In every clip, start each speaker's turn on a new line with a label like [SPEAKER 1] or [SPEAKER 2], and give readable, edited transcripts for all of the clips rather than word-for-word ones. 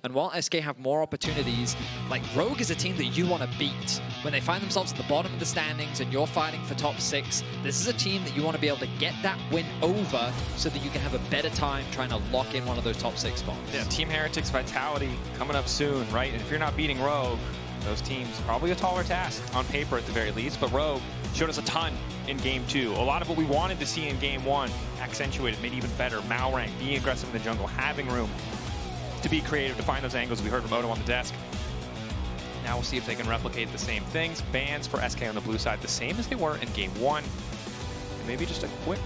[SPEAKER 1] And while SK have more opportunities, like Rogue is a team that you want to beat. When they find themselves at the bottom of the standings and you're fighting for top 6, this is a team that you want to be able to get that win over so that you can have a better time trying to lock in one of those top 6 spots.
[SPEAKER 2] Yeah, Team Heretics Vitality coming up soon, right? And if you're not beating Rogue, those teams probably a taller task on paper at the very least, but Rogue showed us a ton in Game 2. A lot of what we wanted to see in Game 1 accentuated, made even better. Malrang being aggressive in the jungle, having room to be creative, to find those angles. We heard from Odo on the desk. Now we'll see if they can replicate the same things. Bans for SK on the blue side, the same as they were in Game 1. And maybe just a quick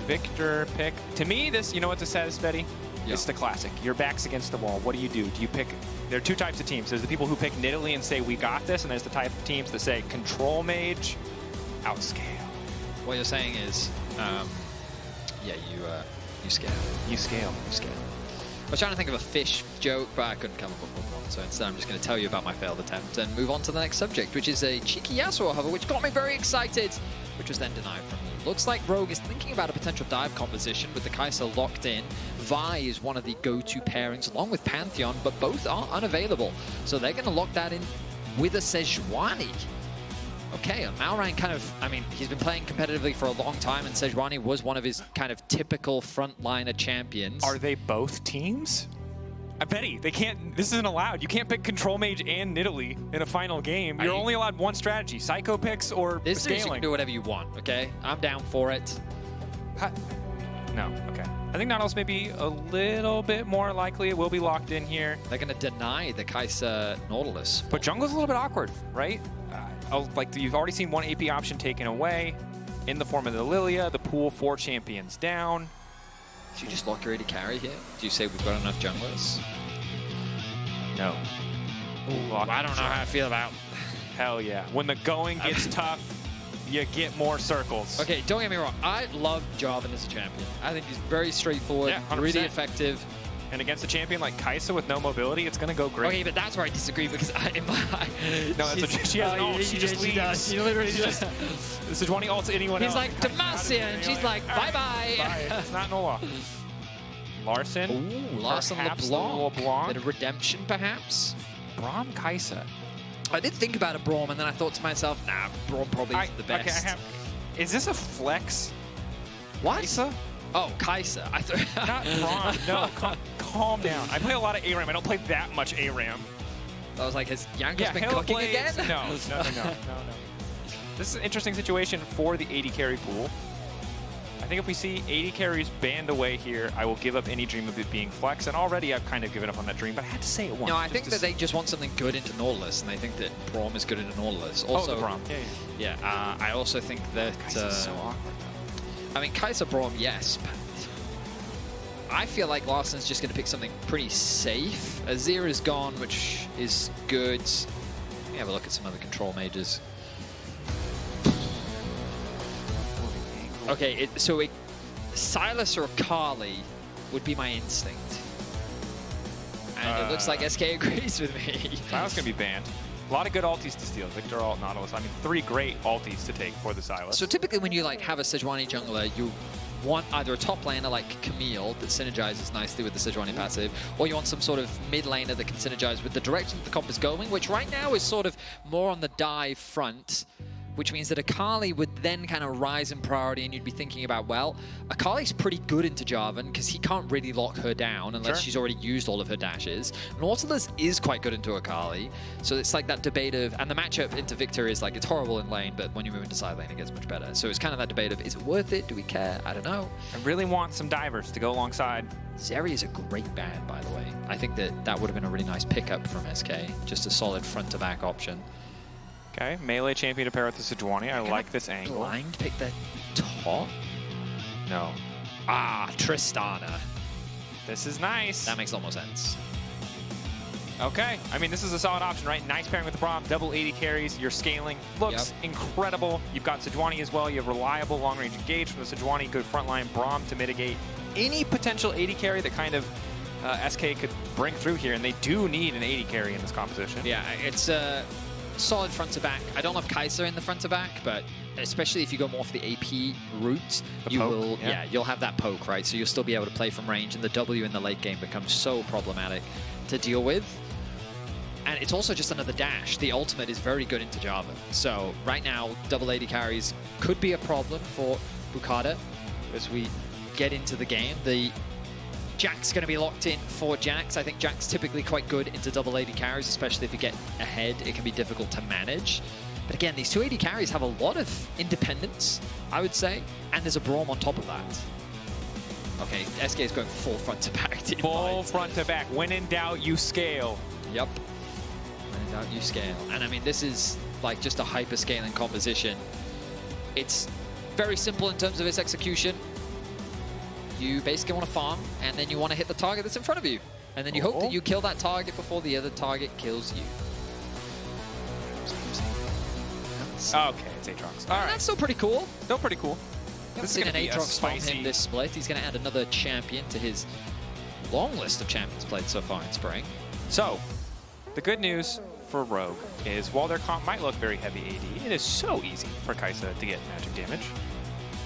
[SPEAKER 2] Viktor pick. To me, this, you know what this says, Betty? Yeah. It's the classic. Your back's against the wall. What do? Do you pick? There are two types of teams. There's the people who pick Nidalee and say, we got this, and there's the type of teams that say, control mage, outscale.
[SPEAKER 1] What you're saying is, yeah, you scale.
[SPEAKER 2] You scale.
[SPEAKER 1] You scale. I was trying to think of a fish joke, but I couldn't come up with one. So instead, I'm just going to tell you about my failed attempt and move on to the next subject, which is a cheeky Yasuo hover, which got me very excited, which was then denied from me. Looks like Rogue is thinking about a potential dive composition with the Kai'Sa locked in. Vi is one of the go-to pairings along with Pantheon, but both are unavailable. So they're going to lock that in with a Sejuani. Okay, Malrang kind of, I mean, he's been playing competitively for a long time, and Sejuani was one of his kind of typical frontliner champions.
[SPEAKER 2] Are they both teams? I bet they can't, this isn't allowed. You can't pick Control Mage and Nidalee in a final game. You're only allowed one strategy, Psycho picks or
[SPEAKER 1] this
[SPEAKER 2] scaling.
[SPEAKER 1] You can do whatever you want, okay? I'm down for it.
[SPEAKER 2] No, okay. I think Nautilus may be a little bit more likely. It will be locked in here.
[SPEAKER 1] They're going to deny the Kai'Sa Nautilus.
[SPEAKER 2] But jungle's a little bit awkward, right? Like you've already seen one AP option taken away in the form of the Lilia, the pool 4 champions down.
[SPEAKER 1] Do you just lock your AD carry here? Do you say we've got enough junglers?
[SPEAKER 2] No.
[SPEAKER 1] Ooh, I don't know how I feel about.
[SPEAKER 2] Hell yeah. When the going gets tough, you get more circles.
[SPEAKER 1] Okay, don't get me wrong. I love Jarvan as a champion. I think he's very straightforward,
[SPEAKER 2] yeah,
[SPEAKER 1] really effective.
[SPEAKER 2] And against a champion like Kai'Sa with no mobility, it's going to go great.
[SPEAKER 1] Okay, but that's where I disagree because no,
[SPEAKER 2] that's what she has an ult. She just leaves.
[SPEAKER 1] Does. She literally just.
[SPEAKER 2] Sejuani ults anyone else.
[SPEAKER 1] He's like, Demacia, and she's like, bye-bye.
[SPEAKER 2] Bye. It's not Nola. Larssen.
[SPEAKER 1] Ooh, Larssen LeBlanc. Bit of redemption, perhaps.
[SPEAKER 2] Braum Kai'Sa.
[SPEAKER 1] I did think about a Braum, and then I thought to myself, nah, Braum probably isn't the best.
[SPEAKER 2] Okay, is this a flex?
[SPEAKER 1] What?
[SPEAKER 2] Kai'Sa?
[SPEAKER 1] Oh, Kai'Sa. I thought
[SPEAKER 2] not Braum. No, calm down. I play a lot of ARAM. I don't play that much ARAM.
[SPEAKER 1] I was like, has Yanko's been cooking again?
[SPEAKER 2] No. This is an interesting situation for the AD carry pool. I think if we see AD carries banned away here, I will give up any dream of it being flex. And already I've kind of given up on that dream, but I had to say it once.
[SPEAKER 1] No, I think that they just want something good into Nautilus, and they think that Braum is good into Nautilus. Also,
[SPEAKER 2] the Braum.
[SPEAKER 1] Yeah. I also think that.
[SPEAKER 2] Kai'Sa's so awkward.
[SPEAKER 1] I mean, Kai'Sa Braum, yes, but I feel like Larssen's just going to pick something pretty safe. Azir is gone, which is good. Let me have a look at some other control mages. Okay, so Sylas or Kali would be my instinct. And it looks like SK agrees with me.
[SPEAKER 2] Sylas going to be banned. A lot of good ultis to steal. Viktor ult, Nautilus. I mean, 3 great ultis to take for the Sylas.
[SPEAKER 1] So typically when you like have a Sejuani jungler, you want either a top laner like Camille that synergizes nicely with the Sejuani passive, or you want some sort of mid laner that can synergize with the direction that the comp is going, which right now is sort of more on the dive front, which means that Akali would then kind of rise in priority, and you'd be thinking about, well, Akali's pretty good into Jarvan because he can't really lock her down unless she's already used all of her dashes. Nautilus is quite good into Akali, so it's like that debate of, and the matchup into Viktor is like, it's horrible in lane, but when you move into side lane, it gets much better. So it's kind of that debate of, is it worth it? Do we care? I don't know.
[SPEAKER 2] I really want some divers to go alongside.
[SPEAKER 1] Zeri is a great ban, by the way. I think that that would have been a really nice pickup from SK, just a solid front-to-back option.
[SPEAKER 2] Okay, melee champion to pair with the Sejuani. I like this angle.
[SPEAKER 1] Blind pick the top?
[SPEAKER 2] No.
[SPEAKER 1] Ah, Tristana.
[SPEAKER 2] This is nice.
[SPEAKER 1] That makes a lot more sense.
[SPEAKER 2] Okay, I mean, this is a solid option, right? Nice pairing with the Braum, double 80 carries. You're scaling. Looks incredible. You've got Sejuani as well. You have reliable long-range engage from the Sejuani. Good frontline Braum to mitigate any potential 80 carry that kind of SK could bring through here. And they do need an 80 carry in this composition.
[SPEAKER 1] Yeah, it's solid front to back. I don't love Kai'Sa in the front to back, but especially if you go more for the AP route, you'll have that poke, right? So you'll still be able to play from range, and the W in the late game becomes so problematic. to deal with. And it's also just another dash. The ultimate is very good into Jarvan. So right now, double AD carries could be a problem for Boukada as we get into the game. The Jack's going to be locked in for Jax. I think Jack's typically quite good into double AD carries, especially if you get ahead. It can be difficult to manage. But again, these two AD carries have a lot of independence, I would say, and there's a Braum on top of that. Okay, SK is going full front to back.
[SPEAKER 2] Full front to back. When in doubt, you scale.
[SPEAKER 1] Yep. When in doubt, you scale. And I mean, this is like just a hyper scaling composition. It's very simple in terms of its execution. You basically want to farm, and then you want to hit the target that's in front of you. And then you hope that you kill that target before the other target kills you.
[SPEAKER 2] Okay, it's Aatrox. All right.
[SPEAKER 1] That's still pretty cool.
[SPEAKER 2] Still pretty cool.
[SPEAKER 1] This is an Aatrox from him this split. He's going to add another champion to his long list of champions played so far in Spring.
[SPEAKER 2] So, the good news for Rogue is while their comp might look very heavy AD, it is so easy for Kai'Sa to get magic damage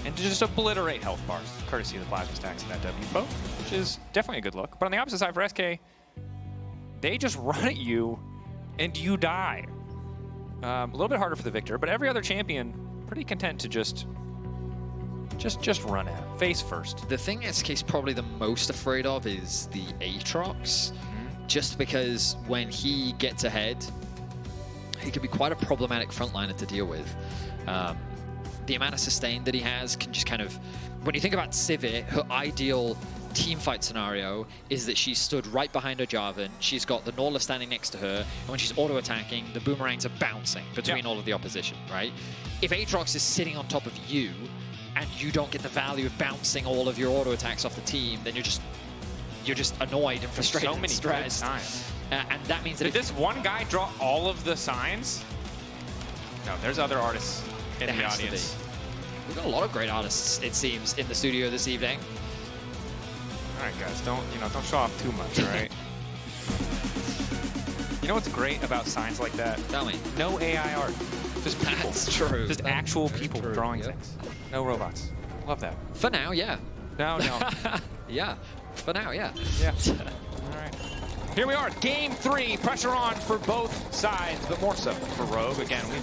[SPEAKER 2] and to just obliterate health bars, courtesy of the plasma stacks in that W poke, which is definitely a good look. But on the opposite side for SK, they just run at you and you die. A little bit harder for the Viktor, but every other champion pretty content to just run at face first.
[SPEAKER 1] The thing SK's probably the most afraid of is the Aatrox, just because when he gets ahead, he can be quite a problematic frontliner to deal with. The amount of sustain that he has can just kind of, when you think about Sivir, her ideal teamfight scenario is that she's stood right behind her Jarvan, she's got the Nautilus standing next to her, and when she's auto-attacking, the boomerangs are bouncing between all of the opposition, right? If Aatrox is sitting on top of you, and you don't get the value of bouncing all of your auto-attacks off the team, then you're just annoyed and frustrated and stressed. And that means that
[SPEAKER 2] Did this one guy draw all of the signs? No, there's other artists in the audience.
[SPEAKER 1] We've got a lot of great artists, it seems, in the studio this evening.
[SPEAKER 2] All right, guys, don't show off too much, all right? You know what's great about signs like that?
[SPEAKER 1] Tell me.
[SPEAKER 2] No AI art. Just people.
[SPEAKER 1] That's true.
[SPEAKER 2] Just actual people drawing things. No robots. Love that.
[SPEAKER 1] For now, yeah.
[SPEAKER 2] No.
[SPEAKER 1] Yeah. For now, yeah.
[SPEAKER 2] Yeah. All right. Here we are, game 3. Pressure on for both sides, but more so for Rogue. Again, we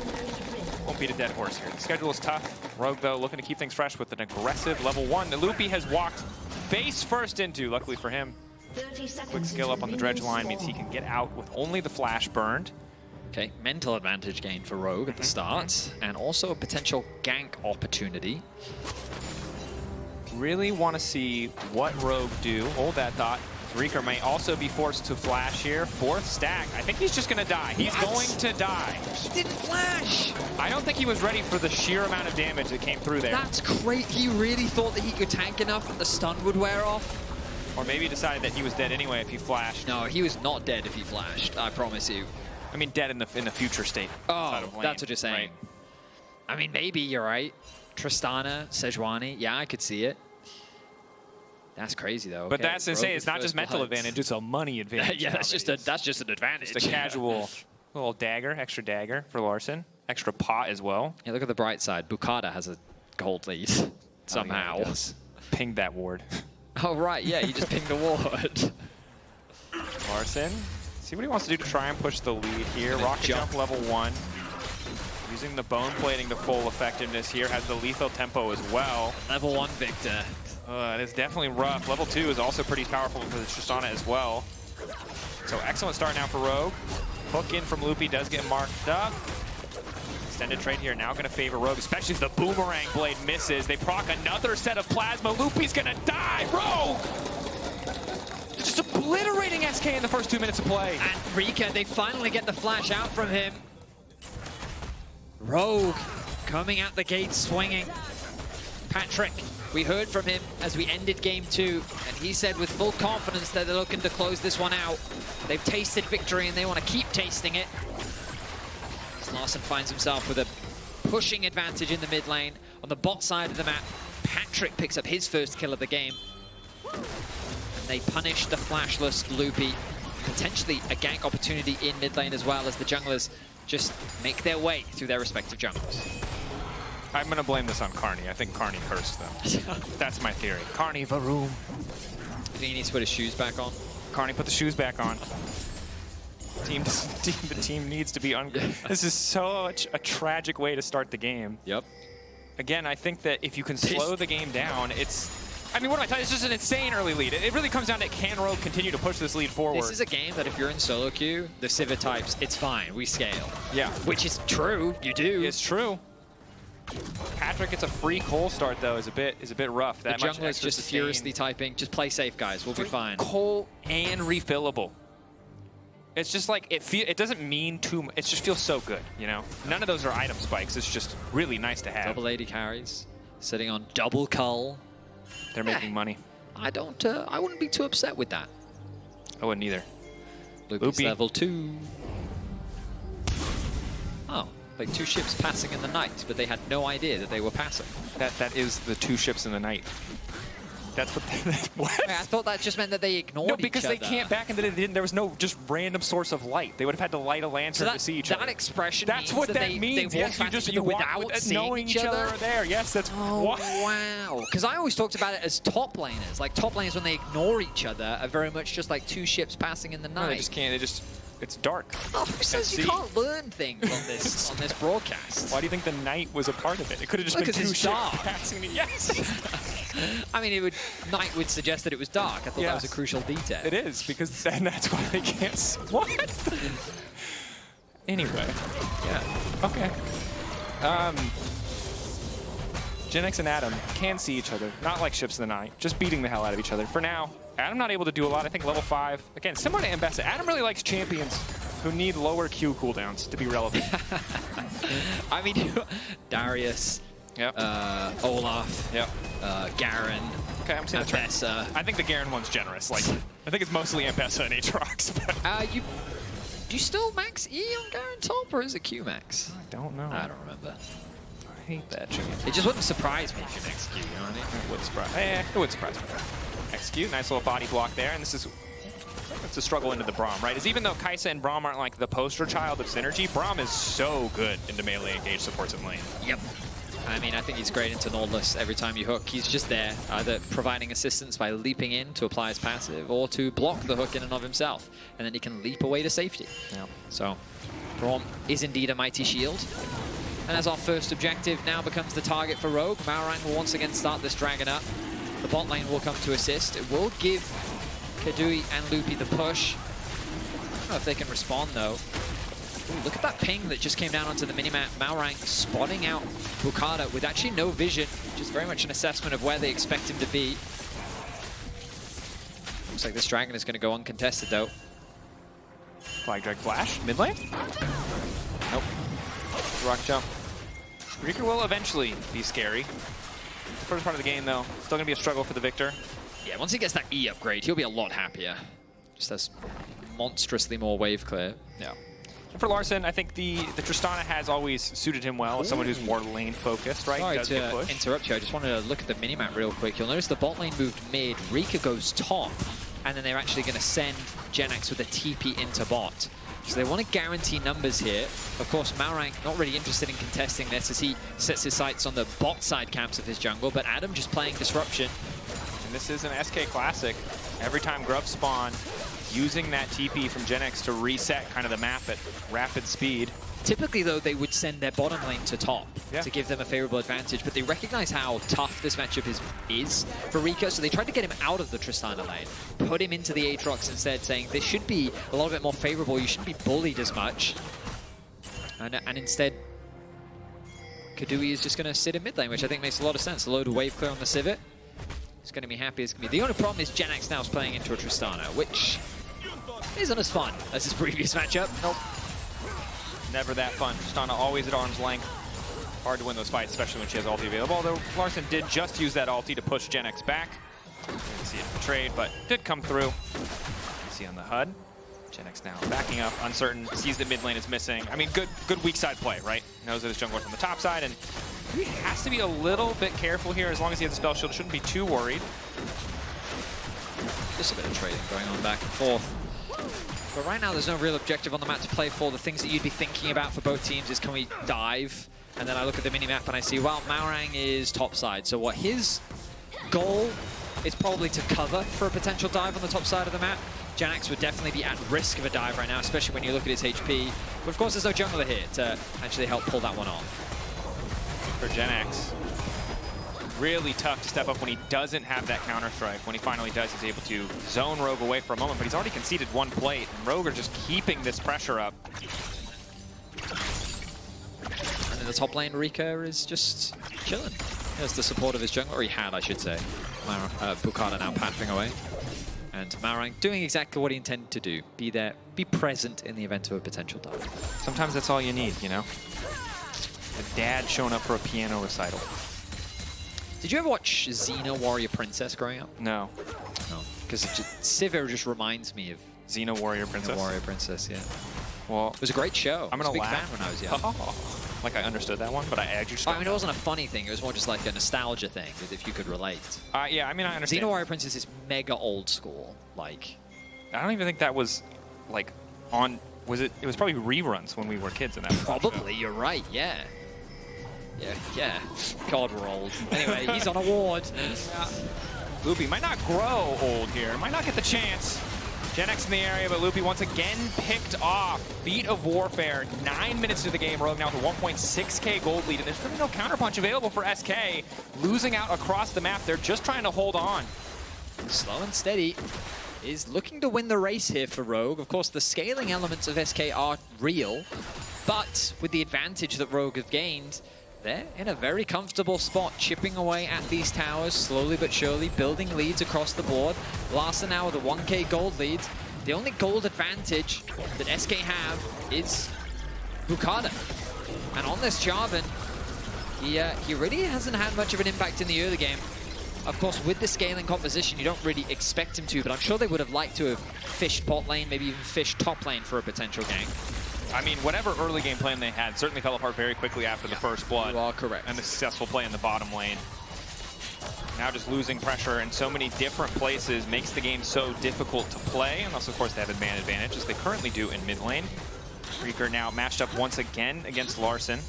[SPEAKER 2] won't beat a dead horse here. The schedule is tough. Rogue, though, looking to keep things fresh with an aggressive level 1. The Loopy has walked face first into, luckily for him. Quick skill up on the dredge line means he can get out with only the flash burned.
[SPEAKER 1] Okay, mental advantage gain for Rogue at the start, and also a potential gank opportunity.
[SPEAKER 2] Really want to see what Rogue do. Hold that thought. FLICKR may also be forced to flash here. 4th stack. I think he's just going to die. He's going to die.
[SPEAKER 1] He didn't flash.
[SPEAKER 2] I don't think he was ready for the sheer amount of damage that came through there.
[SPEAKER 1] That's great. He really thought that he could tank enough that the stun would wear off.
[SPEAKER 2] Or maybe he decided that he was dead anyway if he flashed.
[SPEAKER 1] No, he was not dead if he flashed, I promise you.
[SPEAKER 2] I mean, dead in the future state.
[SPEAKER 1] Oh, that's what you're saying.
[SPEAKER 2] Right.
[SPEAKER 1] I mean, maybe you're right. Tristana, Sejuani, yeah, I could see it. That's crazy though.
[SPEAKER 2] But that's to say, it's not just mental advantage; it's a money advantage.
[SPEAKER 1] Yeah, that's just an advantage.
[SPEAKER 2] Just a casual little dagger, extra dagger for Larssen, extra pot as well.
[SPEAKER 1] Yeah, look at the bright side. Boukada has a gold lead somehow.
[SPEAKER 2] Oh, yeah, pinged that ward.
[SPEAKER 1] Oh right, yeah, you just pinged the ward.
[SPEAKER 2] Larssen, see what he wants to do to try and push the lead here. Rocket jump level 1. Using the bone plating to full effectiveness here. Has the lethal tempo as well.
[SPEAKER 1] Level 1 Viktor.
[SPEAKER 2] It is definitely rough. Level 2 is also pretty powerful for the Tristana as well. So excellent start now for Rogue. Hook in from Loopy does get marked up. Extended trade here now going to favor Rogue, especially as the boomerang blade misses. They proc another set of plasma. Loopy's going to die. Rogue! Just obliterating SK in the first 2 minutes of play.
[SPEAKER 1] And Rika, they finally get the flash out from him. Rogue coming out the gate swinging. Patrik, we heard from him as we ended game 2, and he said with full confidence that they're looking to close this one out. They've tasted victory and they want to keep tasting it. Larssen finds himself with a pushing advantage in the mid lane. On the bot side of the map, Patrik picks up his first kill of the game. And they punish the flashless Loopy. Potentially a gank opportunity in mid lane as well as the junglers just make their way through their respective jungles.
[SPEAKER 2] I'm going to blame this on Carney. I think Carney cursed them. That's my theory. Carney Varoom.
[SPEAKER 1] I think he needs to put his shoes back on.
[SPEAKER 2] Carney, put the shoes back on. The team needs to be This is such a tragic way to start the game.
[SPEAKER 1] Yep.
[SPEAKER 2] Again, I think that if you can slow the game down, I mean, what am I telling you? It's just an insane early lead. It really comes down to, can Rogue continue to push this lead forward?
[SPEAKER 1] This is a game that if you're in solo queue, the Sivir types, it's fine, we scale.
[SPEAKER 2] Yeah.
[SPEAKER 1] Which is true, you do.
[SPEAKER 2] It's true. Patrik gets a free coal start though, is a bit rough.
[SPEAKER 1] The jungler is just furiously typing, just play safe guys, we'll be fine.
[SPEAKER 2] Coal and refillable. It's just like, it doesn't mean too much, it just feels so good, you know? None of those are item spikes, it's just really nice to have.
[SPEAKER 1] Double AD carries, sitting on double cull.
[SPEAKER 2] They're making money.
[SPEAKER 1] I wouldn't be too upset with that.
[SPEAKER 2] I wouldn't either.
[SPEAKER 1] Loopy's level 2. Oh, like 2 ships passing in the night, but they had no idea that they were passing.
[SPEAKER 2] That is the 2 ships in the night. That's what. What?
[SPEAKER 1] I thought that just meant that they ignored each other.
[SPEAKER 2] No, because they can't. Back in the day, there was no just random source of light. They would have had to light a lantern to see each other.
[SPEAKER 1] That expression.
[SPEAKER 2] That's what that means.
[SPEAKER 1] They
[SPEAKER 2] yes, you walk without knowing each other are there. Yes, that's.
[SPEAKER 1] Oh,
[SPEAKER 2] what?
[SPEAKER 1] Wow. Because I always talked about it as top laners. Like top laners when they ignore each other are very much just like 2 ships passing in the night.
[SPEAKER 2] No, they just can't. They just. It's dark.
[SPEAKER 1] Oh, who says you can't learn things on this broadcast?
[SPEAKER 2] Why do you think the night was a part of it? It could have just been 2 ships passing. Yes.
[SPEAKER 1] I mean, night would suggest that it was dark. I thought that was a crucial detail.
[SPEAKER 2] It is, because then that's why they can't see. What? Anyway. Yeah. Okay. Genix and Adam can see each other. Not like ships in the night. Just beating the hell out of each other. For now, Adam not able to do a lot. I think level 5. Again, similar to Ambessa. Adam really likes champions who need lower Q cooldowns to be relevant.
[SPEAKER 1] I mean, Darius.
[SPEAKER 2] Yep.
[SPEAKER 1] Olaf.
[SPEAKER 2] Yep.
[SPEAKER 1] Garen.
[SPEAKER 2] Okay, I'm seeing
[SPEAKER 1] Ambessa.
[SPEAKER 2] I think the Garen one's generous. Like, I think it's mostly Ambessa and Aatrox.
[SPEAKER 1] Do you still max E on Garen top, or is it Q max?
[SPEAKER 2] I don't know.
[SPEAKER 1] I don't remember.
[SPEAKER 2] I hate that chicken.
[SPEAKER 1] It just wouldn't surprise me if you max Q, you know what I mean?
[SPEAKER 2] It would surprise. It would surprise me. Execute, nice little body block there, and this is. It's a struggle into the Braum, right? Is even though Kai'Sa and Braum aren't like the poster child of synergy, Braum is so good into melee engage supports in lane.
[SPEAKER 1] Yep. I mean, I think he's great into Nautilus. Every time you hook, he's just there, either providing assistance by leaping in to apply his passive, or to block the hook in and of himself, and then he can leap away to safety.
[SPEAKER 2] Yeah.
[SPEAKER 1] So, Braum is indeed a mighty shield. And as our first objective now becomes the target for Rogue, Malrang will once again start this dragon up. The bot lane will come to assist. It will give Keduii and Loopy the push. I don't know if they can respond, though. Ooh, look at that ping that just came down onto the minimap. Malrang spotting out Boukada with actually no vision, just very much an assessment of where they expect him to be. Looks like this dragon is going to go uncontested, though.
[SPEAKER 2] Flag drag flash, mid lane? Nope. Rock jump. Reeker will eventually be scary. The first part of the game, though, still going to be a struggle for the Viktor.
[SPEAKER 1] Yeah, once he gets that E upgrade, he'll be a lot happier. Just has monstrously more wave clear.
[SPEAKER 2] Yeah. And for Larssen, I think the Tristana has always suited him well as someone who's more lane focused, right?
[SPEAKER 1] Sorry to interrupt you, I just wanted to look at the minimap real quick. You'll notice the bot lane moved mid, Rika goes top, and then they're actually going to send Genx with a TP into bot. So they want to guarantee numbers here. Of course, Malrang not really interested in contesting this as he sets his sights on the bot side camps of his jungle, but Adam just playing disruption.
[SPEAKER 2] And this is an SK classic. Every time grubs spawn, using that TP from Genx to reset kind of the map at rapid speed.
[SPEAKER 1] Typically, though, they would send their bottom lane to top to give them a favorable advantage, but they recognize how tough this matchup is for Rika, so they tried to get him out of the Tristana lane, put him into the Aatrox instead, saying this should be a little bit more favorable, you shouldn't be bullied as much. And instead, Keduii is just going to sit in mid lane, which I think makes a lot of sense. A load of wave clear on the Sivir. He's going to be happy as can be. The only problem is Genx now is playing into a Tristana, which isn't as fun as his previous matchup.
[SPEAKER 2] Nope. Never that fun. Tristana always at arm's length. Hard to win those fights, especially when she has ulti available. Although Larssen did just use that ulti to push Genx back. Didn't see it in the trade, but did come through. See on the HUD. Genx now backing up, uncertain, sees that mid lane is missing. I mean, good weak side play, right? Knows that his jungler's on the top side, and he has to be a little bit careful here. As long as he has a spell shield, shouldn't be too worried.
[SPEAKER 1] Just a bit of trading going on back and forth. But right now, there's no real objective on the map to play for. The things that you'd be thinking about for both teams is, can we dive? And then I look at the minimap and I see, well, Malrang is topside. So what his goal is probably to cover for a potential dive on the top side of the map. Janax would definitely be at risk of a dive right now, especially when you look at his HP. But of course, there's no jungler here to actually help pull that one off.
[SPEAKER 2] For Janax, really tough to step up when he doesn't have that counter-strike. When he finally does, he's able to zone Rogue away for a moment, but he's already conceded one plate, and Rogue are just keeping this pressure up.
[SPEAKER 1] And in the top lane, Rika is just chilling. He has the support of his jungler, or he had, I should say. Boukada now pathing away. And Malrang doing exactly what he intended to do. Be there, be present in the event of a potential dive.
[SPEAKER 2] Sometimes that's all you need, you know? A dad showing up for a piano recital.
[SPEAKER 1] Did you ever watch Xena Warrior Princess growing up?
[SPEAKER 2] No.
[SPEAKER 1] No. Because Sivir just reminds me of
[SPEAKER 2] Xena Warrior Princess?
[SPEAKER 1] Xena Warrior Princess, yeah.
[SPEAKER 2] Well,
[SPEAKER 1] it was a great show.
[SPEAKER 2] I'm going to laugh.
[SPEAKER 1] I was a big fan when I was young.
[SPEAKER 2] Oh. Like I understood that one, but I just...
[SPEAKER 1] I mean, it wasn't a funny thing. It was more just like a nostalgia thing, if you could relate.
[SPEAKER 2] Yeah, I mean, I understand.
[SPEAKER 1] Xena Warrior Princess is mega old school. Like,
[SPEAKER 2] I don't even think that was, like, on... Was it? It was probably reruns when we were kids in that.
[SPEAKER 1] Probably, you're right, yeah. Yeah. God, we're old. Anyway, he's on a ward.
[SPEAKER 2] Loopy might not grow old here. Might not get the chance. Janax in the area, but Loopy once again picked off. Beat of Warfare, 9 minutes into the game. Rogue now with a 1.6k gold lead, and there's really no counterpunch available for SK. Losing out across the map, they're just trying to hold on.
[SPEAKER 1] Slow and steady is looking to win the race here for Rogue. Of course, the scaling elements of SK are real, but with the advantage that Rogue have gained, they're in a very comfortable spot, chipping away at these towers, slowly but surely, building leads across the board. Larssen now with a 1k gold lead. The only gold advantage that SK have is Boukada. And on this Jarvan, he really hasn't had much of an impact in the early game. Of course, with the scaling composition, you don't really expect him to, but I'm sure they would have liked to have fished bot lane, maybe even fished top lane for a potential gank.
[SPEAKER 2] I mean, whatever early game plan they had certainly fell apart very quickly after the first blood.
[SPEAKER 1] You are correct.
[SPEAKER 2] And the successful play in the bottom lane. Now just losing pressure in so many different places makes the game so difficult to play, unless of course they have a man advantage, as they currently do in mid lane. FLICKR now matched up once again against Larssen.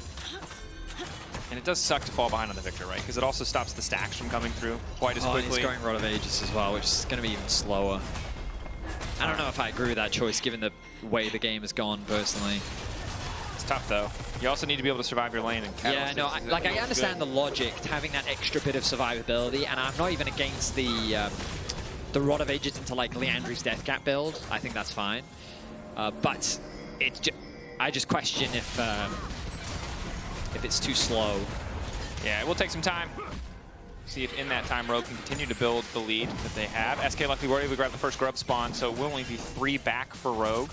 [SPEAKER 2] And it does suck to fall behind on the Viktor, right? Because it also stops the stacks from coming through quite as quickly.
[SPEAKER 1] He's going Rod of Aegis as well, which is going to be even slower. I don't know if I agree with that choice, given the way the game has gone, personally.
[SPEAKER 2] It's tough, though. You also need to be able to survive your lane. And
[SPEAKER 1] yeah, no, I understand the logic, having that extra bit of survivability, and I'm not even against the Rod of Aegis into, like, Leandri's Death Cap build. I think that's fine. But I just question if it's too slow.
[SPEAKER 2] Yeah, it will take some time. See if in that time Rogue can continue to build the lead that they have. SK luckily were able to grab the first grub spawn, so it will only be 3 back for Rogue.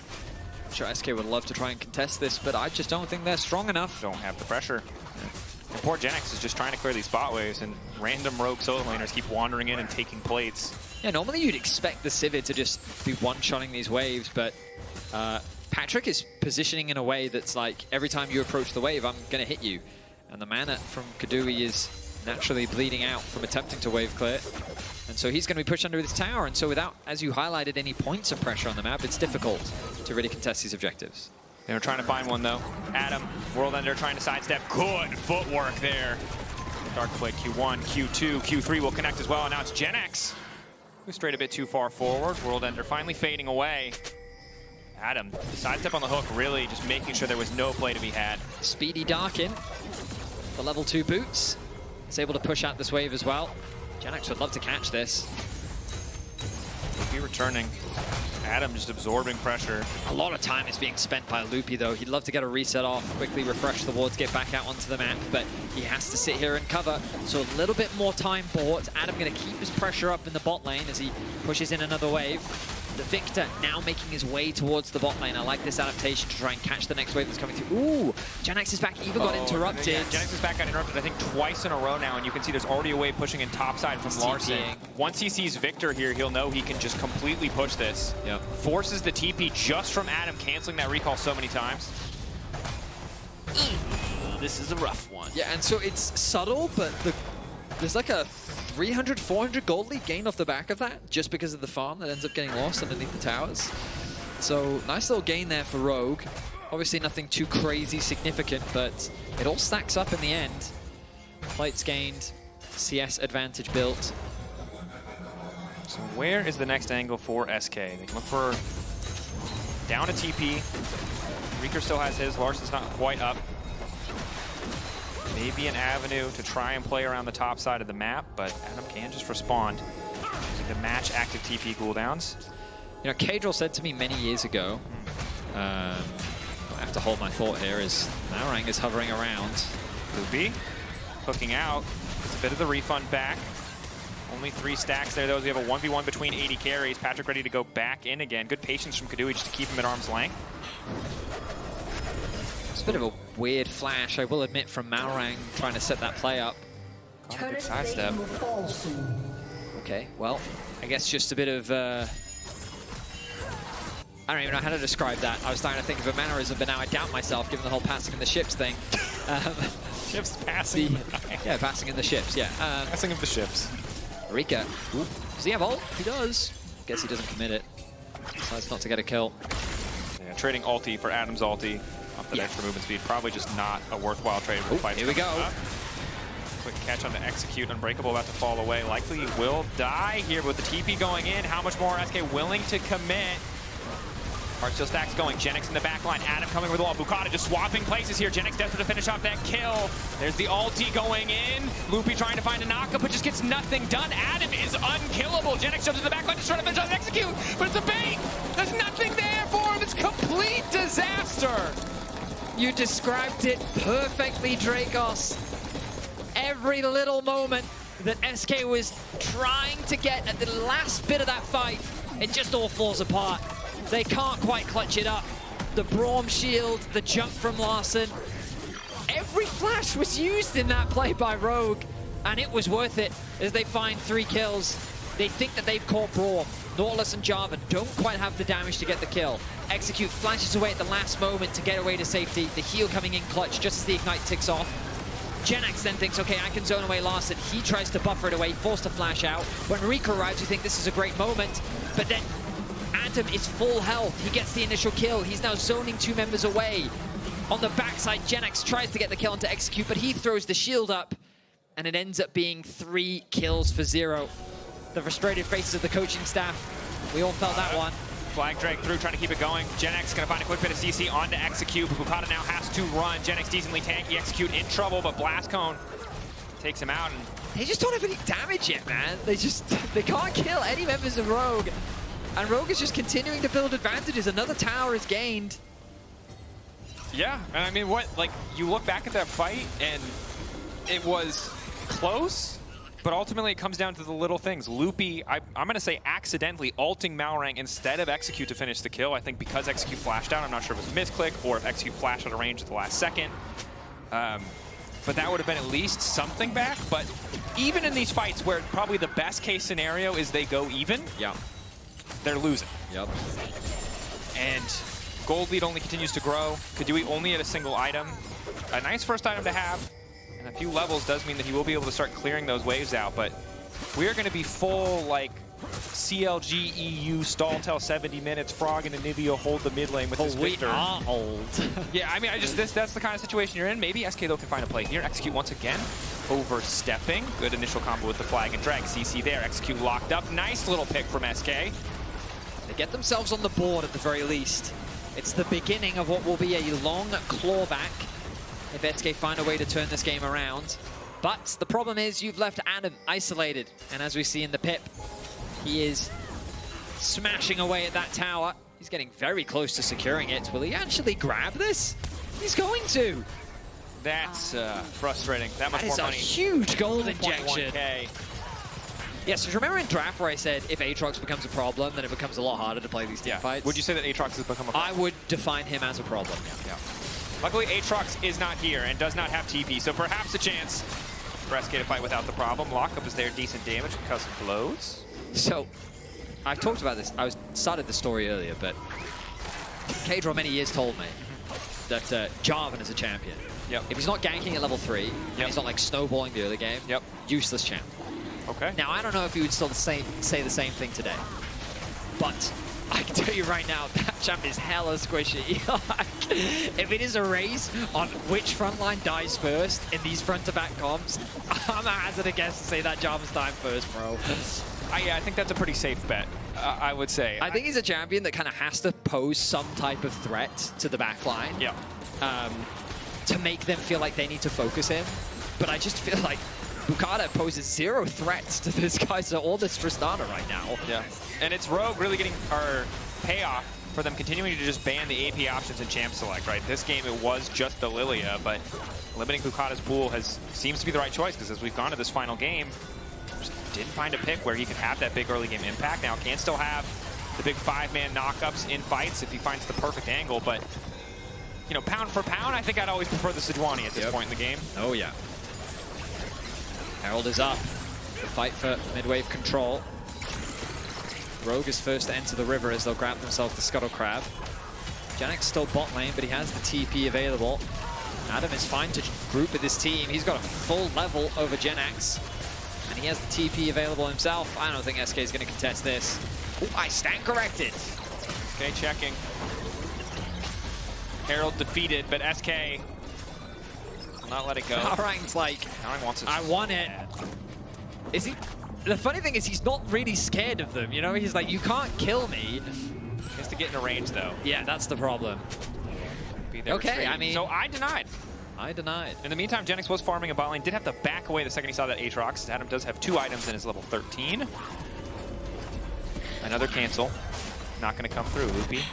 [SPEAKER 1] I'm sure SK would love to try and contest this, but I just don't think they're strong enough.
[SPEAKER 2] Don't have the pressure. And poor Janax is just trying to clear these spot waves, and random Rogue solo laners keep wandering in and taking plates.
[SPEAKER 1] Yeah, normally you'd expect the Sivir to just be one-shotting these waves, but Patrik is positioning in a way that's like, every time you approach the wave, I'm going to hit you. And the mana from Keduii is naturally bleeding out from attempting to wave clear. And so he's going to be pushed under this tower. And so without, as you highlighted, any points of pressure on the map, it's difficult to really contest these objectives.
[SPEAKER 2] They were trying to find one, though. Adam, World Ender trying to sidestep. Good footwork there. Dark play Q1, Q2, Q3 will connect as well. And now it's Janax, who strayed a bit too far forward. World Ender finally fading away. Adam, sidestep on the hook, really just making sure there was no play to be had.
[SPEAKER 1] Speedy Darkin, the level 2 boots, is able to push out this wave as well. Janax would love to catch this.
[SPEAKER 2] Loopy returning. Adam just absorbing pressure.
[SPEAKER 1] A lot of time is being spent by Loopy, though. He'd love to get a reset off, quickly refresh the wards, get back out onto the map, but he has to sit here and cover. So a little bit more time bought. Adam going to keep his pressure up in the bot lane as he pushes in another wave. The Viktor now making his way towards the bot lane. I like this adaptation to try and catch the next wave that's coming through. Ooh, Janax is back. Eva got interrupted.
[SPEAKER 2] Yeah, Janax is back, got interrupted, I think, twice in a row now, and you can see there's already a wave pushing in topside from Larssen. Once he sees Viktor here, he'll know he can just completely push this.
[SPEAKER 1] Yep.
[SPEAKER 2] Forces the TP just from Adam canceling that recall so many times.
[SPEAKER 1] This is a rough one. Yeah, and so it's subtle, but there's like a 300, 400 gold lead gained off the back of that, just because of the farm that ends up getting lost underneath the towers. So nice little gain there for Rogue. Obviously nothing too crazy significant, but it all stacks up in the end. Plates gained, CS advantage built.
[SPEAKER 2] So where is the next angle for SK? They can look for down a TP. FLICKR still has his. Larssen's not quite up. Maybe an avenue to try and play around the top side of the map, but Adam can just respond using the match active TP cooldowns.
[SPEAKER 1] You know, Keduii said to me many years ago, I have to hold my thought here, is Malrang is hovering around.
[SPEAKER 2] Loopy hooking out. It's a bit of the refund back. Only 3 stacks there, though, as we have a 1v1 between AD carries. Patrik ready to go back in again. Good patience from Keduii just to keep him at arm's length.
[SPEAKER 1] It's a bit of a weird flash, I will admit, from Malrang trying to set that play up.
[SPEAKER 2] Got a good sidestep.
[SPEAKER 1] Okay, well, I guess just a bit of... I don't even know how to describe that. I was starting to think of a mannerism, but now I doubt myself, given the whole passing in the ships thing.
[SPEAKER 2] Ships passing?
[SPEAKER 1] Yeah, passing in the ships, yeah.
[SPEAKER 2] Passing of the ships.
[SPEAKER 1] Rika. Does he have ult? He does. Guess he doesn't commit it. Decides not to get a kill.
[SPEAKER 2] Yeah, trading ulti for Adam's ulti off the extra movement speed. Probably just not a worthwhile trade for the fight.
[SPEAKER 1] Here we go.
[SPEAKER 2] Quick catch on the execute. Unbreakable about to fall away. Likely will die here with the TP going in. How much more SK willing to commit? Heartsteel stacks going. Genix in the back line. Adam coming with the wall. Boukada just swapping places here. Genix desperate to finish off that kill. There's the ulti going in. Loopy trying to find a knockup, but just gets nothing done. Adam is unkillable. Genix jumps in the back line, just trying to finish off and execute, but it's a bait. There's nothing there for him. It's complete disaster.
[SPEAKER 1] You described it perfectly, Drakos. Every little moment that SK was trying to get at the last bit of that fight, it just all falls apart. They can't quite clutch it up. The Braum shield, the jump from Larssen. Every flash was used in that play by Rogue, and it was worth it as they find 3 kills. They think that they've caught Braum. Nautilus and Jarvan don't quite have the damage to get the kill. Execute flashes away at the last moment to get away to safety. The heal coming in clutch just as the ignite ticks off. Jenax then thinks, okay, I can zone away Larssen. He tries to buffer it away, forced to flash out. When Rika arrives, you think this is a great moment, but then Adam is full health. He gets the initial kill. He's now zoning 2 members away. On the backside, Jenax tries to get the kill onto Execute, but he throws the shield up, and it ends up being 3 kills for 0. The frustrated faces of the coaching staff. We all felt that one.
[SPEAKER 2] Flag drag through, trying to keep it going. Genix gonna find a quick bit of CC onto Execute. Boukada now has to run. Genix decently tanky. Execute in trouble, but Blast Cone takes him out. And
[SPEAKER 1] they just don't have any damage yet, man. They can't kill any members of Rogue. And Rogue is just continuing to build advantages. Another tower is gained.
[SPEAKER 2] Yeah, and I mean, you look back at that fight, and it was close, but ultimately it comes down to the little things. Loopy, I'm going to say accidentally ulting Malrang instead of Execute to finish the kill. I think because Execute flashed out, I'm not sure if it was a misclick or if Execute flashed out of range at the last second. But that would have been at least something back. But even in these fights where probably the best case scenario is they go even, they're losing.
[SPEAKER 1] Yep.
[SPEAKER 2] And gold lead only continues to grow. Keduii only at a single item. A nice first item to have. And a few levels does mean that he will be able to start clearing those waves out, but we're going to be full, like, CLG EU stall till 70 minutes, Frog and Anivio hold the mid lane with this Viktor. Yeah, I mean, that's the kind of situation you're in. Maybe SK, though, can find a play here. Execute once again, overstepping. Good initial combo with the flag and drag. CC there, Execute locked up. Nice little pick from SK.
[SPEAKER 1] They get themselves on the board at the very least. It's the beginning of what will be a long clawback if SK find a way to turn this game around. But the problem is you've left Adam isolated. And as we see in the pip, he is smashing away at that tower. He's getting very close to securing it. Will he actually grab this? He's going to.
[SPEAKER 2] That's frustrating. That much more money.
[SPEAKER 1] That is a huge gold injection.
[SPEAKER 2] 1K.
[SPEAKER 1] Yes, so remember in draft where I said if Aatrox becomes a problem, then it becomes a lot harder to play these team fights?
[SPEAKER 2] Would you say that Aatrox has become a problem?
[SPEAKER 1] I would define him as a problem,
[SPEAKER 2] yeah. Luckily, Aatrox is not here and does not have TP, so perhaps a chance for SK to fight without the problem. Lockup is there, decent damage because of blows.
[SPEAKER 1] So, I've talked about this. I started the story earlier, but Keduii many years told me that Jarvan is a champion. If he's not ganking at level 3, and he's not like snowballing the early game, useless champ.
[SPEAKER 2] Okay.
[SPEAKER 1] Now, I don't know if he would still say the same thing today, but I can tell you right now, that champ is hella squishy. If it is a race on which frontline dies first in these front-to-back comps, I'm gonna hazard a guess to say that Jarvan's dying first, bro.
[SPEAKER 2] I think that's a pretty safe bet, I would say.
[SPEAKER 1] I think he's a champion that kind of has to pose some type of threat to the backline.
[SPEAKER 2] Yeah.
[SPEAKER 1] To make them feel like they need to focus him. But I just feel like Boukada poses zero threats to this Kai'Sa or this Tristana right now.
[SPEAKER 2] Yeah. And it's Rogue really getting our payoff for them continuing to just ban the AP options in champ select, right? This game, it was just the Lilia, but limiting Boukada's pool seems to be the right choice, because as we've gone to this final game, just didn't find a pick where he could have that big early game impact. Now, can still have the big 5-man knockups in fights if he finds the perfect angle, but, you know, pound for pound, I think I'd always prefer the Sejuani at this point in the game.
[SPEAKER 1] Oh, yeah. Herald is up. The fight for mid-wave control. Rogue is first to enter the river as they'll grab themselves the Scuttle Crab. Janek's still bot lane, but he has the TP available. Adam is fine to group with his team. He's got a full level over Genax, and he has the TP available himself. I don't think SK is going to contest this. Oh, I stand corrected.
[SPEAKER 2] Okay, checking. Herald defeated, but SK will not let it go.
[SPEAKER 1] Malrang's like,
[SPEAKER 2] wants it.
[SPEAKER 1] I want it. Is he? The funny thing is he's not really scared of them, you know? He's like, you can't kill me.
[SPEAKER 2] He has to get in a range, though.
[SPEAKER 1] Yeah, that's the problem. Okay, I mean...
[SPEAKER 2] So I denied.
[SPEAKER 1] I denied.
[SPEAKER 2] In the meantime, Genax was farming a bot lane. Did have to back away the second he saw that Aatrox. Adam does have 2 items in his level 13. Another cancel. Not going to come through. Loopy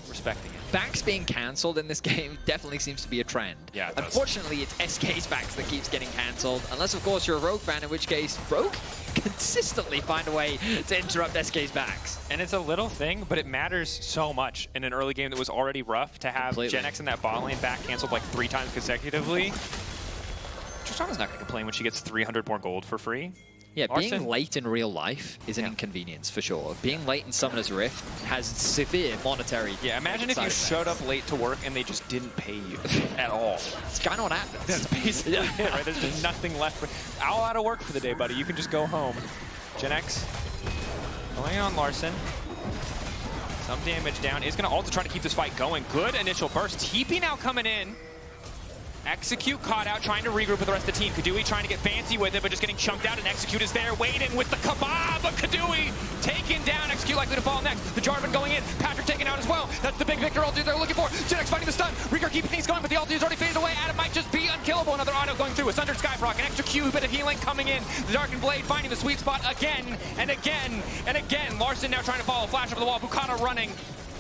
[SPEAKER 2] respecting it.
[SPEAKER 1] Backs being cancelled in this game definitely seems to be a trend.
[SPEAKER 2] Yeah, it does.
[SPEAKER 1] Unfortunately, it's SK's backs that keeps getting cancelled. Unless, of course, you're a Rogue fan, in which case Rogue consistently find a way to interrupt SK's backs.
[SPEAKER 2] And it's a little thing, but it matters so much in an early game that was already rough to have Genax in that bot lane back canceled like 3 times consecutively. Tristana's not going to complain when she gets 300 more gold for free.
[SPEAKER 1] Yeah,
[SPEAKER 2] Larssen,
[SPEAKER 1] being late in real life is an inconvenience for sure. Being late in Summoner's Rift has severe monetary.
[SPEAKER 2] Yeah, imagine if you showed up late to work and they just didn't pay you at all.
[SPEAKER 1] It's kind of what happens.
[SPEAKER 2] That's basically it, right? There's just nothing left. All out of work for the day, buddy. You can just go home. Genax going on Larssen. Some damage down. Is going to ult to try to keep this fight going. Good initial burst. TP now coming in. Execute caught out, trying to regroup with the rest of the team. Keduii trying to get fancy with it, but just getting chunked out, and Execute is there, waiting with the kebab, but Keduii taken down. Execute likely to fall next. The Jarvan going in, Patrik taken out as well. That's the big Viktor ulti they're looking for. Genax finding the stun. RGE keeping things going, but the ulti is already faded away. Adam might just be unkillable. Another auto going through. A Sundered Skyfrock, an extra Q, bit of healing coming in. The Darkened Blade finding the sweet spot again and again and again. Larssen now trying to follow. Flash over the wall. Boukada running.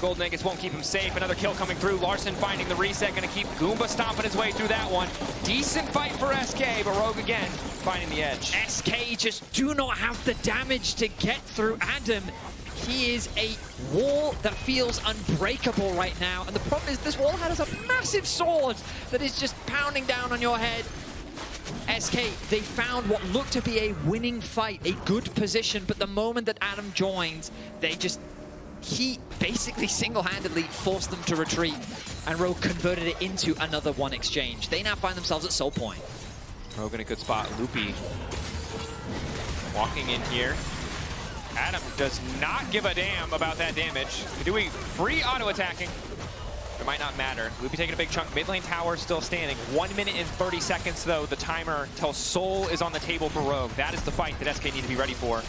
[SPEAKER 2] Golden Nuggets won't keep him safe. Another kill coming through. Larssen finding the reset. Going to keep Goomba stomping his way through that one. Decent fight for SK, but Rogue again finding the edge.
[SPEAKER 1] SK just do not have the damage to get through Adam. He is a wall that feels unbreakable right now. And the problem is this wall has a massive sword that is just pounding down on your head. SK, they found what looked to be a winning fight, a good position. But the moment that Adam joins, he basically single-handedly forced them to retreat, and Rogue converted it into another 1 exchange. They now find themselves at soul point.
[SPEAKER 2] Rogue in a good spot. Loopy walking in here. Adam does not give a damn about that damage. Keduii free auto-attacking. It might not matter. Loopy taking a big chunk. Mid lane tower still standing. 1 minute and 30 seconds, though, the timer till soul is on the table for Rogue. That is the fight that SK need to be ready for.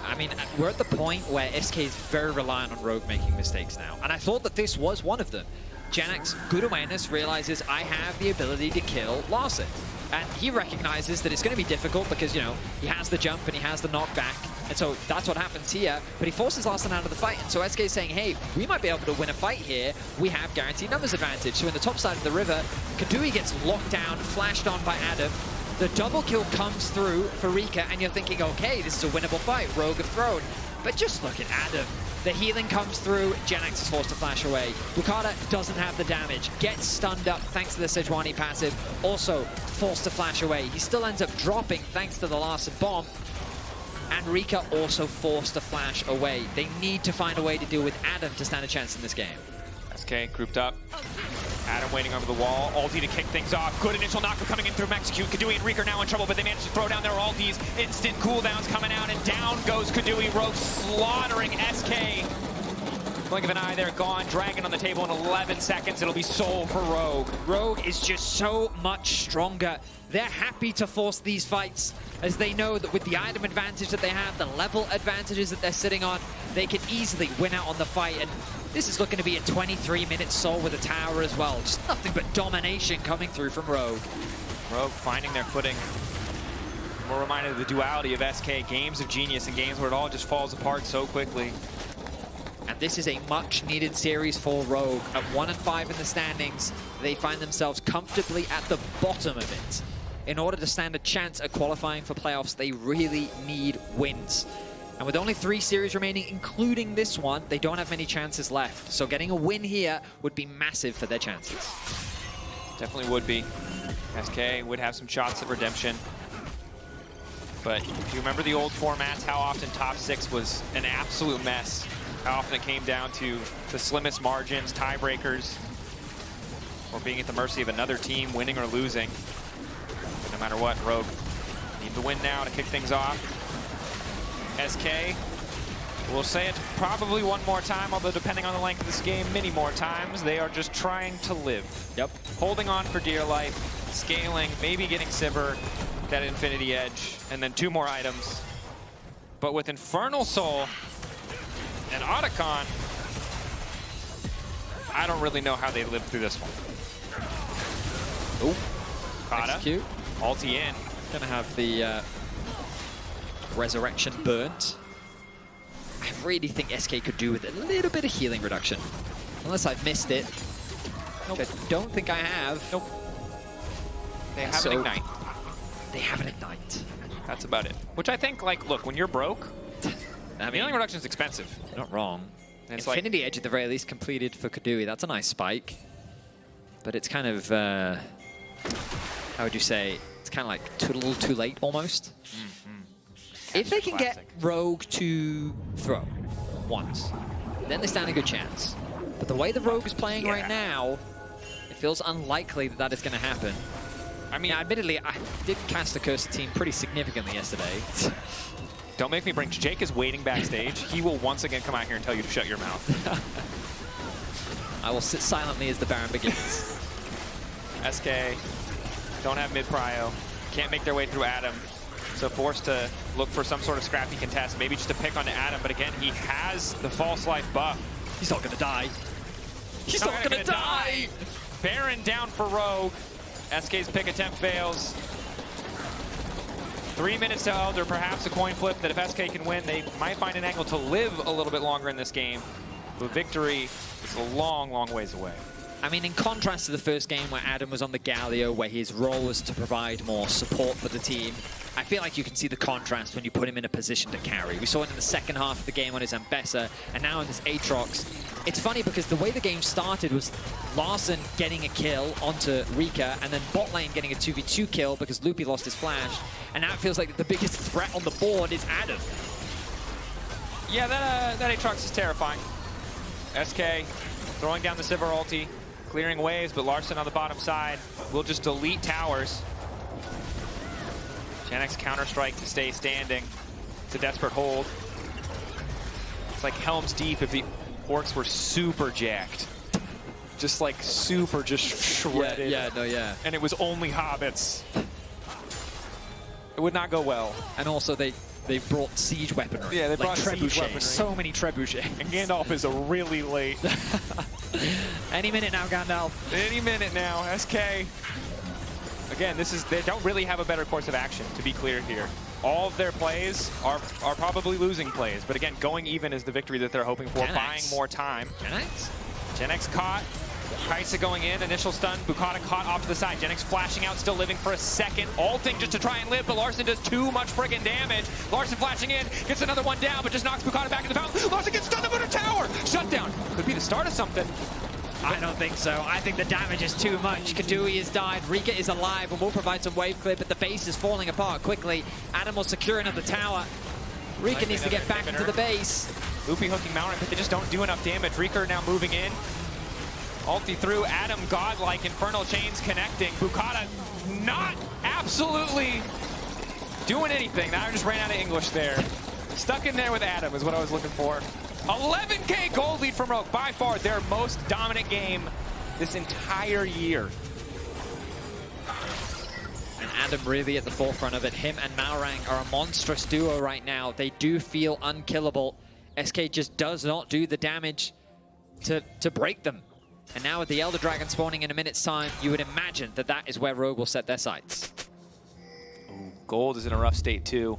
[SPEAKER 1] I mean, we're at the point where SK is very reliant on Rogue making mistakes now. And I thought that this was one of them. Genax, good awareness, realizes I have the ability to kill Larssen. And he recognizes that it's going to be difficult because, you know, he has the jump and he has the knockback. And so that's what happens here. But he forces Larssen out of the fight. And so SK is saying, hey, we might be able to win a fight here. We have guaranteed numbers advantage. So in the top side of the river, Keduii gets locked down, flashed on by Adam. The double kill comes through for Rika, and you're thinking, okay, this is a winnable fight, Rogue have thrown. But just look at Adam. The healing comes through, Genax is forced to flash away. Boukada doesn't have the damage, gets stunned up thanks to the Sejuani passive, also forced to flash away. He still ends up dropping thanks to the Larssen bomb. And Rika also forced to flash away. They need to find a way to deal with Adam to stand a chance in this game.
[SPEAKER 2] SK grouped up. Adam waiting over the wall. Ulti to kick things off. Good initial knocker coming in through Execute. Keduii and RGE are now in trouble, but they managed to throw down their ultis. Instant cooldowns coming out, and down goes Keduii. Rogue slaughtering SK. Blink of an eye, they're gone. Dragon on the table in 11 seconds. It'll be soul for Rogue.
[SPEAKER 1] Rogue is just so much stronger. They're happy to force these fights as they know that with the item advantage that they have, the level advantages that they're sitting on, they can easily win out on the fight. And this is looking to be a 23-minute soul with a tower as well. Just nothing but domination coming through from Rogue.
[SPEAKER 2] Rogue finding their footing. We're reminded of the duality of SK, games of genius and games where it all just falls apart so quickly.
[SPEAKER 1] And this is a much-needed series for Rogue. At 1-5 in the standings, they find themselves comfortably at the bottom of it. In order to stand a chance at qualifying for playoffs, they really need wins. And with only 3 series remaining, including this one, they don't have many chances left. So getting a win here would be massive for their chances.
[SPEAKER 2] Definitely would be. SK would have some shots of redemption. But if you remember the old formats, how often top 6 was an absolute mess. How often it came down to the slimmest margins, tiebreakers, or being at the mercy of another team winning or losing. But no matter what, Rogue need the win now to kick things off. SK, we'll say it probably one more time, although depending on the length of this game, many more times, they are just trying to live.
[SPEAKER 1] Yep.
[SPEAKER 2] Holding on for dear life, scaling, maybe getting Sivir, that Infinity Edge, and then 2 more items. But with Infernal Soul and Otacon, I don't really know how they lived through this one.
[SPEAKER 1] Oh,
[SPEAKER 2] Boukada,
[SPEAKER 1] execute.
[SPEAKER 2] ulti in.
[SPEAKER 1] Gonna have the Resurrection burnt. I really think SK could do with a little bit of healing reduction. Unless I've missed it.
[SPEAKER 2] Nope.
[SPEAKER 1] Which I don't think I have.
[SPEAKER 2] Nope. They have an Ignite.
[SPEAKER 1] They have an Ignite.
[SPEAKER 2] That's about it. Which I think, like, look, when you're broke,
[SPEAKER 1] I mean,
[SPEAKER 2] healing reduction is expensive.
[SPEAKER 1] you're not wrong.
[SPEAKER 2] It's
[SPEAKER 1] Infinity Edge at the very least completed for Keduii. That's a nice spike. But it's kind of, how would you say, it's kind of like a little too late almost. If they can get Rogue to throw once, then they stand a good chance. But the way the Rogue is playing right now, it feels unlikely that that is going to happen. I mean, admittedly, I did cast the Kai'Sa team pretty significantly yesterday.
[SPEAKER 2] Don't make me bring... Jake is waiting backstage. He will once again come out here and tell you to shut your mouth.
[SPEAKER 1] I will sit silently as the Baron begins.
[SPEAKER 2] SK don't have mid-prio. Can't make their way through Adam. So forced to look for some sort of scrappy contest, maybe just to pick onto Adam. But again, he has the false life buff.
[SPEAKER 1] He's not going to die. He's not going to die!
[SPEAKER 2] Baron down for Rogue. SK's pick attempt fails. 3 minutes to Elder, perhaps a coin flip that if SK can win, they might find an angle to live a little bit longer in this game. But victory is a long, long ways away.
[SPEAKER 1] I mean, in contrast to the first game where Adam was on the Galio, where his role was to provide more support for the team, I feel like you can see the contrast when you put him in a position to carry. We saw it in the second half of the game on his Ambessa, and now in this Aatrox. It's funny because the way the game started was Larssen getting a kill onto Rika, and then bot lane getting a 2v2 kill because Loopy lost his flash, and now it feels like the biggest threat on the board is Adam.
[SPEAKER 2] Yeah, that Aatrox is terrifying. SK throwing down the Sivir ulti, clearing waves, but Larssen on the bottom side will just delete towers. GenX counter-strike to stay standing. It's a desperate hold. It's like Helm's Deep if the orcs were super jacked. Just like super just shredded.
[SPEAKER 1] Yeah.
[SPEAKER 2] And it was only hobbits. It would not go well.
[SPEAKER 1] And also they brought siege weaponry.
[SPEAKER 2] Yeah, they brought
[SPEAKER 1] trebuchets.
[SPEAKER 2] siege weaponry.
[SPEAKER 1] So many trebuchets.
[SPEAKER 2] And Gandalf is really late.
[SPEAKER 1] Any minute now, Gandalf.
[SPEAKER 2] Any minute now, SK. Again, they don't really have a better course of action, to be clear here. All of their plays are probably losing plays, but again, going even is the victory that they're hoping for, buying more time. GenX caught. Kai'Sa going in, initial stun, Boukada caught off to the side. GenX flashing out, still living for a second, ulting just to try and live, but Larssen does too much friggin' damage. Larssen flashing in, gets another one down, but just knocks Boukada back in the fountain. Larssen gets stunned up on a tower! Shutdown! Could be the start of something.
[SPEAKER 1] I don't think so. I think the damage is too much. Keduii has died. Rika is alive and will provide some wave clear, but the base is falling apart quickly. Adam will secure another tower. Rika needs to get back into the base.
[SPEAKER 2] Loopy hooking Malrang, but they just don't do enough damage. Rika now moving in. Ulti through, Adam godlike, Infernal Chains connecting. Boukada not absolutely doing anything. Now I just ran out of English there. Stuck in there with Adam is what I was looking for. 11K gold lead from Rogue. By far their most dominant game this entire year.
[SPEAKER 1] And Adam really at the forefront of it. Him and Malrang are a monstrous duo right now. They do feel unkillable. SK just does not do the damage to break them. And now with the Elder Dragon spawning in a minute's time, you would imagine that that is where Rogue will set their sights.
[SPEAKER 2] Ooh, gold is in a rough state too.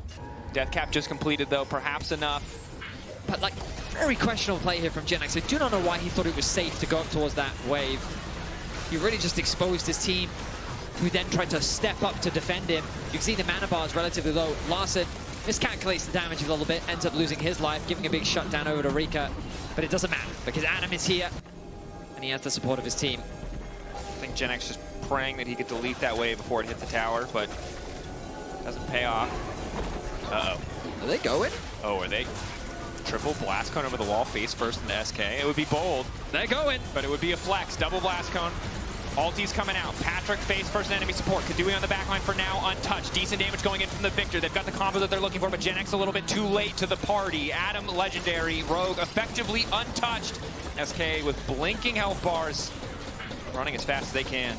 [SPEAKER 2] Death cap just completed though, perhaps enough.
[SPEAKER 1] But like, very questionable play here from Genex. I do not know why he thought it was safe to go up towards that wave. He really just exposed his team, who then tried to step up to defend him. You can see the mana bar is relatively low. Larssen miscalculates the damage a little bit, ends up losing his life, giving a big shutdown over to Rika. But it doesn't matter, because Adam is here, and he has the support of his team.
[SPEAKER 2] I think Genex just praying that he could delete that wave before it hit the tower, but doesn't pay off. Uh-oh.
[SPEAKER 1] Are they going?
[SPEAKER 2] Oh, are they? Triple blast cone over the wall, face first into SK. It would be bold.
[SPEAKER 1] They're going.
[SPEAKER 2] But it would be a flex. Double blast cone. Ulti's coming out. Patrik face first in enemy support. Keduii on the backline for now, untouched. Decent damage going in from the Viktor. They've got the combo that they're looking for, but Genex a little bit too late to the party. Adam, legendary. Rogue effectively untouched. SK with blinking health bars, running as fast as they can.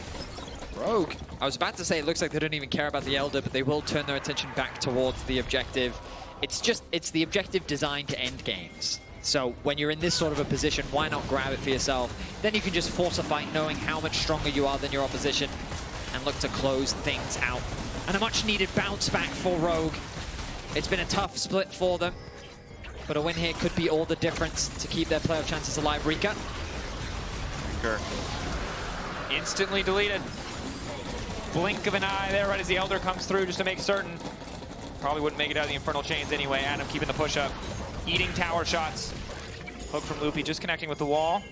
[SPEAKER 1] Rogue, I was about to say it looks like they don't even care about the Elder, but they will turn their attention back towards the objective. It's the objective designed to end games. So when you're in this sort of a position, why not grab it for yourself? Then you can just force a fight knowing how much stronger you are than your opposition and look to close things out. And a much needed bounce back for Rogue. It's been a tough split for them, but a win here could be all the difference to keep their playoff chances alive. Rika.
[SPEAKER 2] Sure. Instantly deleted. Blink of an eye there right as the Elder comes through just to make certain. Probably wouldn't make it out of the Infernal Chains anyway. Adam keeping the push up. Eating tower shots. Hook from Loopy just connecting with the wall.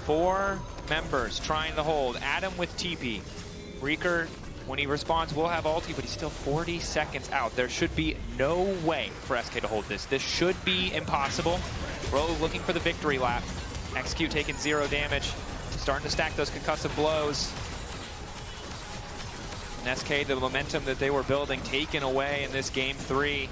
[SPEAKER 2] 4 members trying to hold. Adam with TP. Reeker, when he responds, will have ulti, but he's still 40 seconds out. There should be no way for SK to hold this. This should be impossible. Rogue looking for the victory lap. XQ taking 0 damage. Starting to stack those concussive blows. And SK, the momentum that they were building, taken away in this game 3.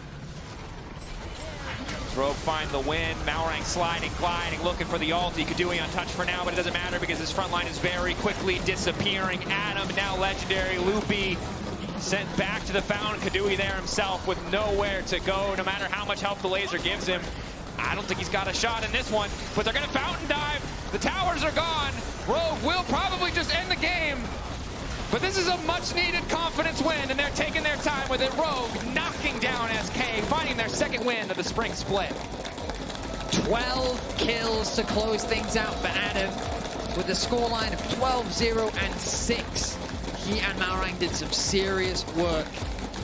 [SPEAKER 2] Rogue find the win. Malrang sliding, gliding, looking for the ulti. Keduii untouched for now, but it doesn't matter because his front line is very quickly disappearing. Adam, now legendary. Loopy sent back to the fountain. Keduii there himself with nowhere to go, no matter how much help the laser gives him. I don't think he's got a shot in this one, but they're going to fountain dive. The towers are gone. Rogue will probably just end the game. But this is a much-needed confidence win, and they're taking their time with it. Rogue knocking down SK, finding their second win of the Spring Split.
[SPEAKER 1] 12 kills to close things out for Adam, with a scoreline of 12-0 and 6. He and Malrang did some serious work